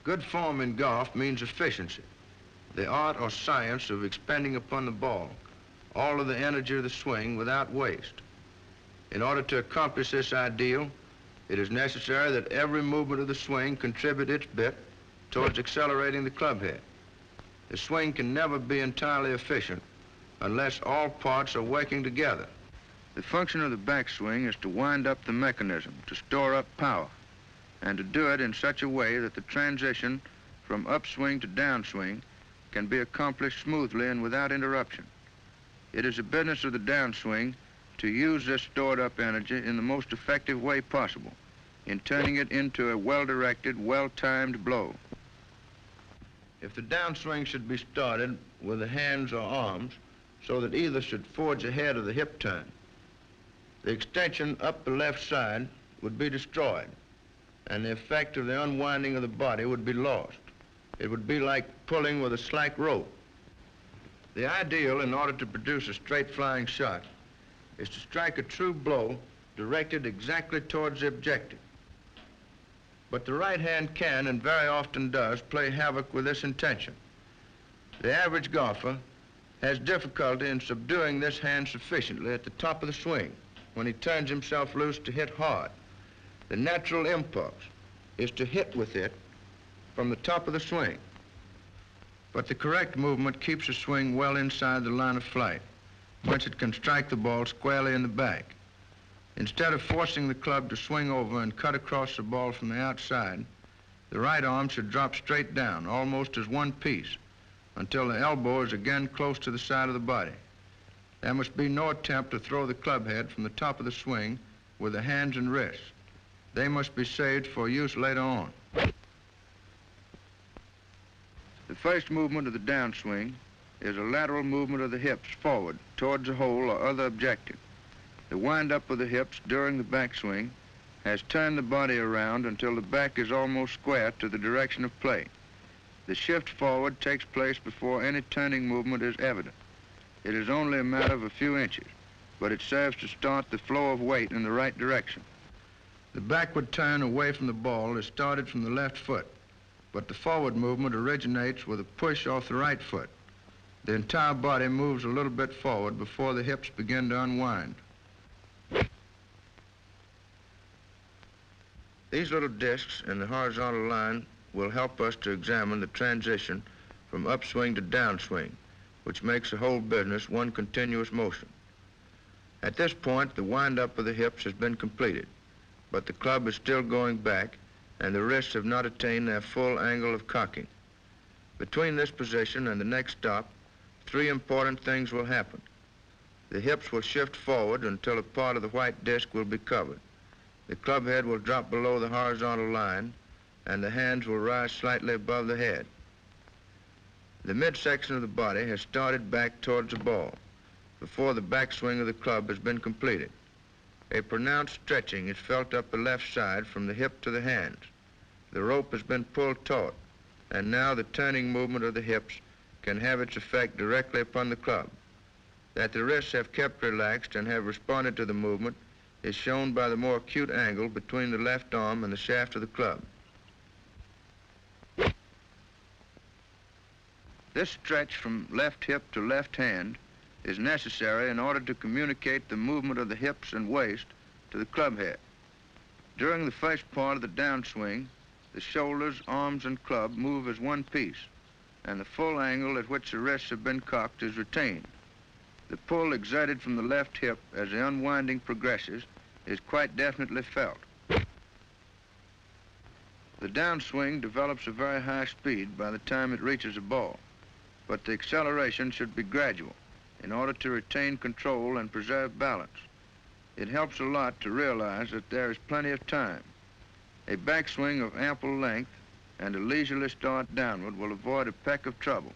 Good form in golf means efficiency, the art or science of expending upon the ball all of the energy of the swing without waste. In order to accomplish this ideal, it is necessary that every movement of the swing contribute its bit towards accelerating the club head. The swing can never be entirely efficient unless all parts are working together. The function of the backswing is to wind up the mechanism, to store up power, and to do it in such a way that the transition from upswing to downswing can be accomplished smoothly and without interruption. It is the business of the downswing to use this stored up energy in the most effective way possible, in turning it into a well-directed, well-timed blow. If the downswing should be started with the hands or arms so that either should forge ahead of the hip turn, the extension up the left side would be destroyed, and the effect of the unwinding of the body would be lost. It would be like pulling with a slack rope. The ideal, in order to produce a straight flying shot, is to strike a true blow directed exactly towards the objective. But the right hand can, and very often does, play havoc with this intention. The average golfer has difficulty in subduing this hand sufficiently at the top of the swing when he turns himself loose to hit hard. The natural impulse is to hit with it from the top of the swing. But the correct movement keeps the swing well inside the line of flight, whence it can strike the ball squarely in the back. Instead of forcing the club to swing over and cut across the ball from the outside, the right arm should drop straight down, almost as one piece, until the elbow is again close to the side of the body. There must be no attempt to throw the club head from the top of the swing with the hands and wrists. They must be saved for use later on. The first movement of the downswing is a lateral movement of the hips forward towards a hole or other objective. The wind-up of the hips during the backswing has turned the body around until the back is almost square to the direction of play. The shift forward takes place before any turning movement is evident. It is only a matter of a few inches, but it serves to start the flow of weight in the right direction. The backward turn away from the ball is started from the left foot, but the forward movement originates with a push off the right foot. The entire body moves a little bit forward before the hips begin to unwind. These little discs in the horizontal line will help us to examine the transition from upswing to downswing, which makes the whole business one continuous motion. At this point, the wind-up of the hips has been completed, but the club is still going back and the wrists have not attained their full angle of cocking. Between this position and the next stop, three important things will happen. The hips will shift forward until a part of the white disc will be covered. The club head will drop below the horizontal line and the hands will rise slightly above the head. The midsection of the body has started back towards the ball before the backswing of the club has been completed. A pronounced stretching is felt up the left side from the hip to the hands. The rope has been pulled taut, and now the turning movement of the hips can have its effect directly upon the club. That the wrists have kept relaxed and have responded to the movement is shown by the more acute angle between the left arm and the shaft of the club. This stretch from left hip to left hand is necessary in order to communicate the movement of the hips and waist to the club head. During the first part of the downswing, the shoulders, arms, and club move as one piece, and the full angle at which the wrists have been cocked is retained. The pull exerted from the left hip as the unwinding progresses is quite definitely felt. The downswing develops a very high speed by the time it reaches the ball, but the acceleration should be gradual in order to retain control and preserve balance. It helps a lot to realize that there is plenty of time. A backswing of ample length and a leisurely start downward will avoid a peck of trouble.